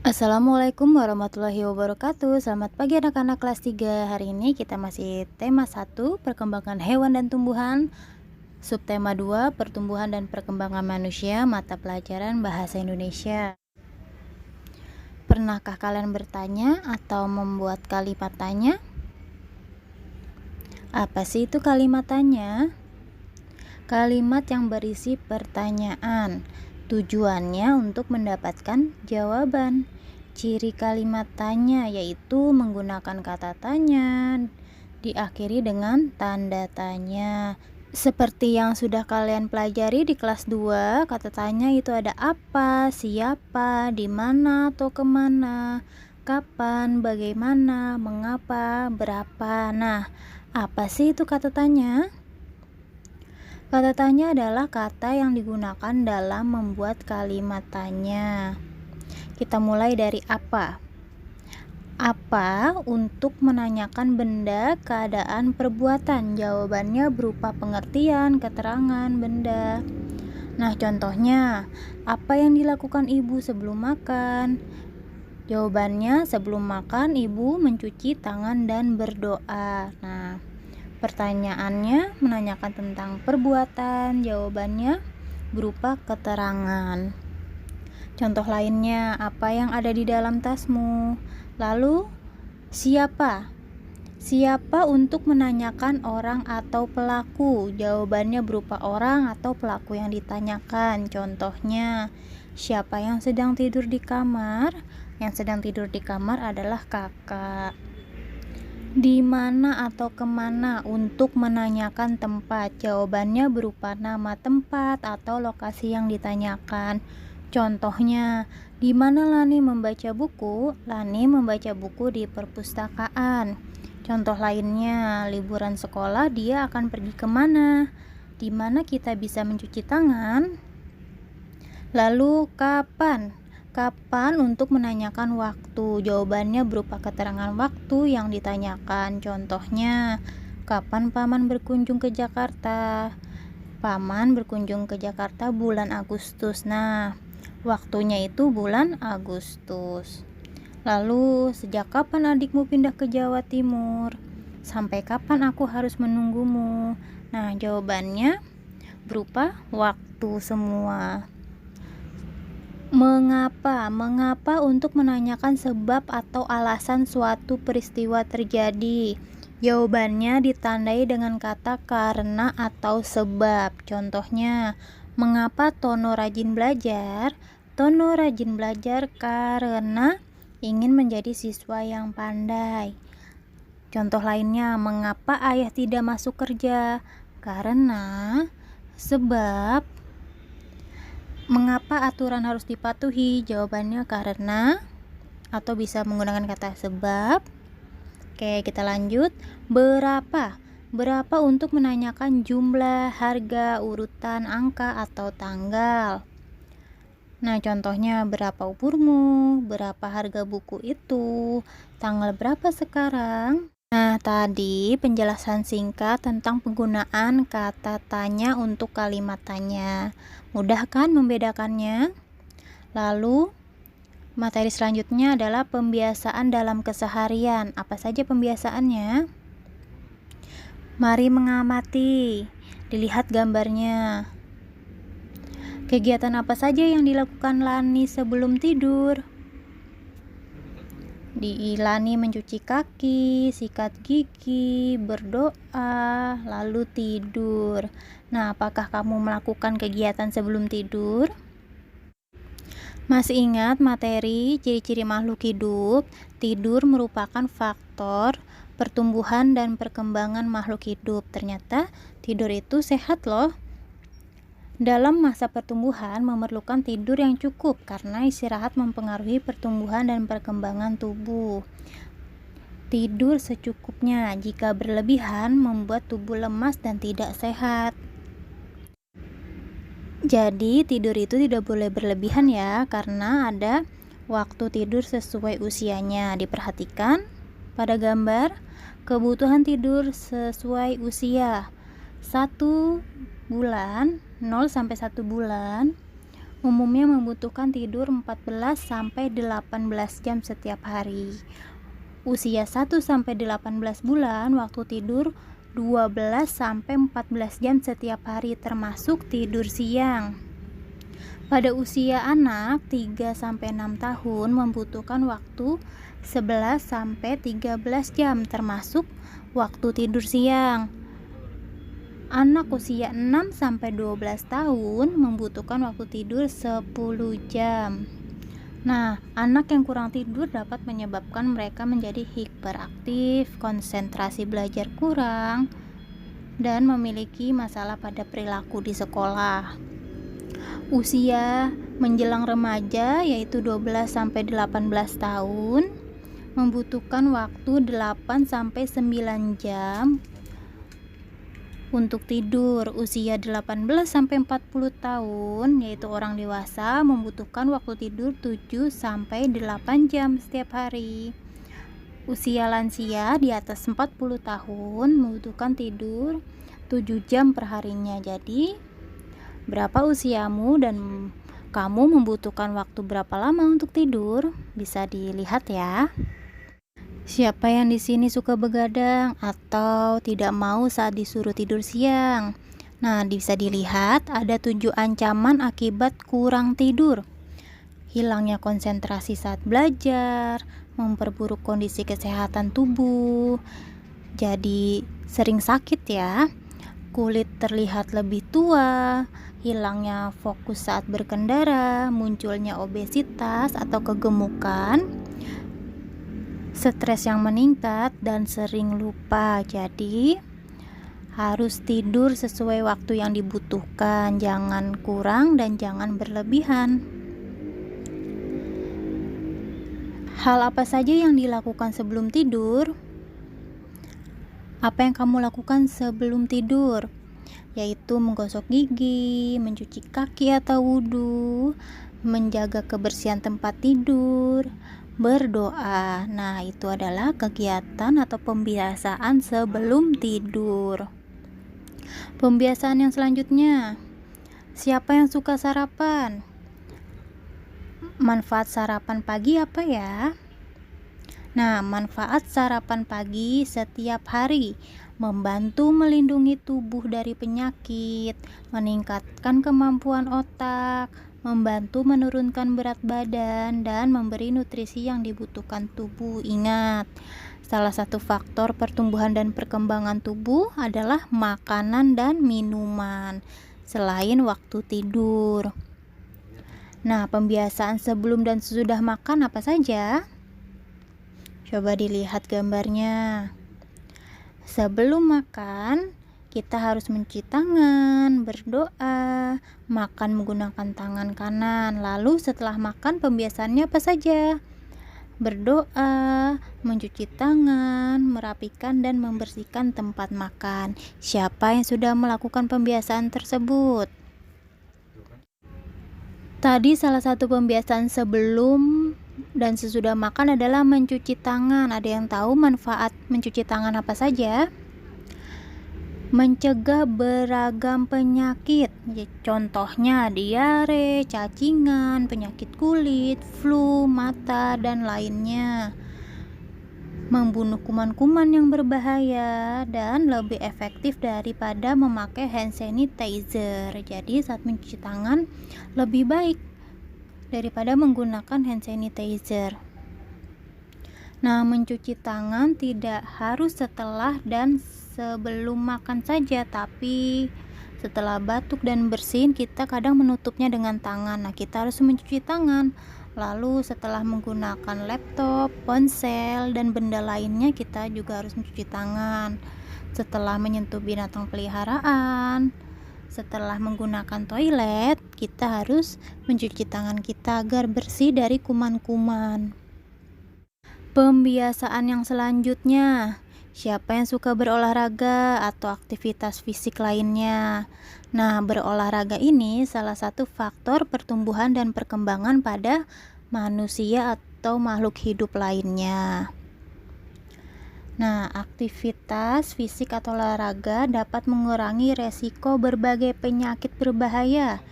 Assalamualaikum warahmatullahi wabarakatuh. Selamat pagi anak-anak kelas 3. Hari ini kita masih tema 1, perkembangan hewan dan tumbuhan. Subtema 2, pertumbuhan dan perkembangan manusia, mata pelajaran bahasa Indonesia. Pernahkah kalian bertanya atau membuat kalimat tanya? Apa sih itu kalimat tanya? Kalimat yang berisi pertanyaan. Tujuannya untuk mendapatkan jawaban. Ciri kalimat tanya yaitu menggunakan kata tanya diakhiri dengan tanda tanya. Seperti yang sudah kalian pelajari di kelas 2, kata tanya itu ada apa, siapa, di mana atau kemana, kapan, bagaimana, mengapa, berapa. Nah, apa sih itu kata tanya? Kata tanya adalah kata yang digunakan dalam membuat kalimat tanya. Kita mulai dari apa. Apa untuk menanyakan benda, keadaan, perbuatan. Jawabannya berupa pengertian, keterangan, benda. Nah, contohnya, apa yang dilakukan ibu sebelum makan? Jawabannya, sebelum makan ibu mencuci tangan dan berdoa. Nah, pertanyaannya menanyakan tentang perbuatan, jawabannya berupa keterangan. Contoh lainnya, apa yang ada di dalam tasmu? Lalu, siapa? Siapa untuk menanyakan orang atau pelaku? Jawabannya berupa orang atau pelaku yang ditanyakan. Contohnya, siapa yang sedang tidur di kamar? Yang sedang tidur di kamar adalah kakak. Di mana atau kemana untuk menanyakan tempat? Jawabannya berupa nama tempat atau lokasi yang ditanyakan. Contohnya, di mana Lani membaca buku? Lani membaca buku di perpustakaan. Contoh lainnya, liburan sekolah dia akan pergi kemana? Di mana kita bisa mencuci tangan? Lalu kapan? Kapan untuk menanyakan waktu? Jawabannya berupa keterangan waktu yang ditanyakan. Contohnya, kapan Paman berkunjung ke Jakarta? Paman berkunjung ke Jakarta bulan Agustus. Nah, waktunya itu bulan Agustus. Lalu, sejak kapan adikmu pindah ke Jawa Timur? Sampai kapan aku harus menunggumu? Nah, jawabannya berupa waktu semua. Mengapa? Mengapa untuk menanyakan sebab atau alasan suatu peristiwa terjadi? Jawabannya ditandai dengan kata karena atau sebab. Contohnya, mengapa Tono rajin belajar? Tono rajin belajar karena ingin menjadi siswa yang pandai. Contoh lainnya, mengapa ayah tidak masuk kerja? Karena sebab. Mengapa aturan harus dipatuhi? Jawabannya karena, atau bisa menggunakan kata sebab. Oke, kita lanjut. Berapa? Berapa untuk menanyakan jumlah, harga, urutan, angka, atau tanggal. Nah, contohnya berapa umurmu? Berapa harga buku itu? Tanggal berapa sekarang? Nah, tadi penjelasan singkat tentang penggunaan kata tanya untuk kalimat tanya. Mudah kan membedakannya? Lalu, materi selanjutnya adalah pembiasaan dalam keseharian. Apa saja pembiasaannya? Mari mengamati. Dilihat gambarnya. Kegiatan apa saja yang dilakukan Lani sebelum tidur? Lani mencuci kaki, sikat gigi, berdoa, lalu tidur. Nah, apakah kamu melakukan kegiatan sebelum tidur? Masih ingat materi ciri-ciri makhluk hidup? Tidur merupakan faktor pertumbuhan dan perkembangan makhluk hidup. Ternyata tidur itu sehat loh. Dalam masa pertumbuhan memerlukan tidur yang cukup karena istirahat mempengaruhi pertumbuhan dan perkembangan tubuh. Tidur secukupnya, jika berlebihan membuat tubuh lemas dan tidak sehat. Jadi tidur itu tidak boleh berlebihan ya, karena ada waktu tidur sesuai usianya. Diperhatikan pada gambar, kebutuhan tidur sesuai usia. 1 bulan, 0 sampai 1 bulan umumnya membutuhkan tidur 14-18 jam setiap hari. Usia 1-18 bulan, waktu tidur 12-14 jam setiap hari termasuk tidur siang. Pada usia anak 3-6 tahun membutuhkan waktu 11-13 jam termasuk waktu tidur siang. Anak usia 6-12 tahun membutuhkan waktu tidur 10 jam. Nah, anak yang kurang tidur dapat menyebabkan mereka menjadi hiperaktif, konsentrasi belajar kurang, dan memiliki masalah pada perilaku di sekolah. Usia menjelang remaja yaitu 12-18 tahun membutuhkan waktu 8-9 jam untuk tidur. Usia 18-40 tahun yaitu orang dewasa membutuhkan waktu tidur 7-8 jam setiap hari. Usia lansia di atas 40 tahun membutuhkan tidur 7 jam per harinya. Jadi, berapa usiamu dan kamu membutuhkan waktu berapa lama untuk tidur? Bisa dilihat ya. Siapa yang di sini suka begadang atau tidak mau saat disuruh tidur siang? Nah, bisa dilihat ada 7 ancaman akibat kurang tidur. Hilangnya konsentrasi saat belajar, memperburuk kondisi kesehatan tubuh, jadi sering sakit ya, kulit terlihat lebih tua, hilangnya fokus saat berkendara, munculnya obesitas atau kegemukan, stres yang meningkat, dan sering lupa. Jadi harus tidur sesuai waktu yang dibutuhkan, jangan kurang dan jangan berlebihan. Hal apa saja yang dilakukan sebelum tidur? Apa yang kamu lakukan sebelum tidur? Yaitu menggosok gigi, mencuci kaki atau wudhu, menjaga kebersihan tempat tidur, berdoa. Nah, itu adalah kegiatan atau pembiasaan sebelum tidur. Pembiasaan yang selanjutnya, siapa yang suka sarapan? Manfaat sarapan pagi apa ya? Nah, manfaat sarapan pagi setiap hari membantu melindungi tubuh dari penyakit, meningkatkan kemampuan otak, membantu menurunkan berat badan, dan memberi nutrisi yang dibutuhkan tubuh. Ingat, salah satu faktor pertumbuhan dan perkembangan tubuh adalah makanan dan minuman, selain waktu tidur. Nah, pembiasaan sebelum dan sesudah makan apa saja? Coba dilihat gambarnya. Sebelum makan, kita harus mencuci tangan, berdoa, makan menggunakan tangan kanan. Lalu setelah makan, pembiasaannya apa saja? Berdoa, mencuci tangan, merapikan dan membersihkan tempat makan. Siapa yang sudah melakukan pembiasaan tersebut? Tadi salah satu pembiasaan sebelum dan sesudah makan adalah mencuci tangan. Ada yang tahu manfaat mencuci tangan apa saja? Mencegah beragam penyakit, contohnya diare, cacingan, penyakit kulit, flu, mata, dan lainnya. Membunuh kuman-kuman yang berbahaya dan lebih efektif daripada memakai hand sanitizer. Jadi saat mencuci tangan lebih baik daripada menggunakan hand sanitizer. Nah, mencuci tangan tidak harus setelah dan sebelum makan saja, tapi setelah batuk dan bersin kita kadang menutupnya dengan tangan. Nah, kita harus mencuci tangan. Lalu setelah menggunakan laptop, ponsel, dan benda lainnya kita juga harus mencuci tangan. Setelah menyentuh binatang peliharaan, setelah menggunakan toilet, kita harus mencuci tangan kita agar bersih dari kuman-kuman. Pembiasaan yang selanjutnya, siapa yang suka berolahraga atau aktivitas fisik lainnya? Nah, berolahraga ini salah satu faktor pertumbuhan dan perkembangan pada manusia atau makhluk hidup lainnya. Nah, aktivitas fisik atau olahraga dapat mengurangi resiko berbagai penyakit berbahaya,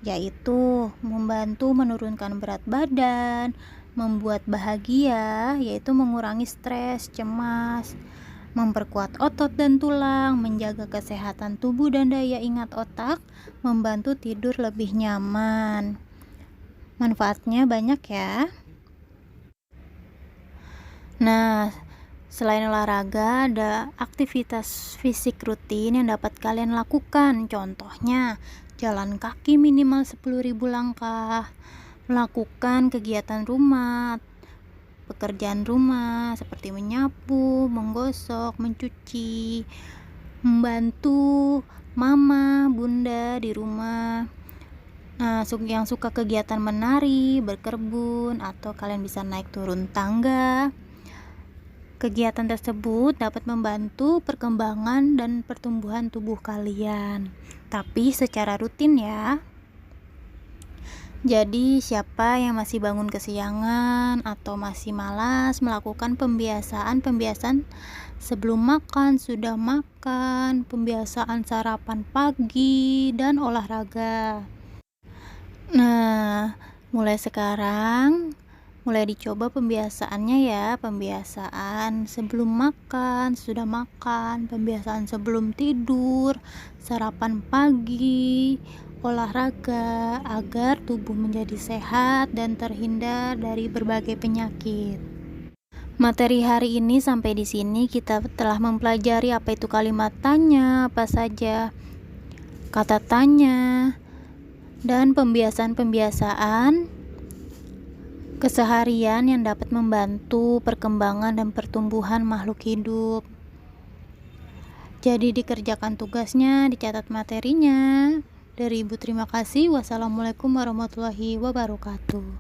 yaitu membantu menurunkan berat badan, membuat bahagia, yaitu mengurangi stres, cemas, memperkuat otot dan tulang, menjaga kesehatan tubuh dan daya ingat otak, membantu tidur lebih nyaman. Manfaatnya banyak ya. Nah, selain olahraga, ada aktivitas fisik rutin yang dapat kalian lakukan. Contohnya, jalan kaki minimal 10.000 langkah, melakukan kegiatan rumah, pekerjaan rumah seperti menyapu, menggosok, mencuci, membantu mama, bunda di rumah. Nah, yang suka kegiatan menari, berkebun, atau kalian bisa naik turun tangga. Kegiatan tersebut dapat membantu perkembangan dan pertumbuhan tubuh kalian, tapi secara rutin ya. Jadi, siapa yang masih bangun kesiangan atau masih malas melakukan pembiasaan sebelum makan, sudah makan, pembiasaan sarapan pagi, dan olahraga. Nah, mulai sekarang, mulai dicoba pembiasaannya ya. Pembiasaan sebelum makan, sudah makan, pembiasaan sebelum tidur, sarapan pagi, olahraga, agar tubuh menjadi sehat dan terhindar dari berbagai penyakit. Materi hari ini sampai di sini. Kita telah mempelajari apa itu kalimat tanya, apa saja kata tanya, dan pembiasaan-pembiasaan keseharian yang dapat membantu perkembangan dan pertumbuhan makhluk hidup. Jadi dikerjakan tugasnya, dicatat materinya. Dari Ibu terima kasih. Wassalamualaikum warahmatullahi wabarakatuh.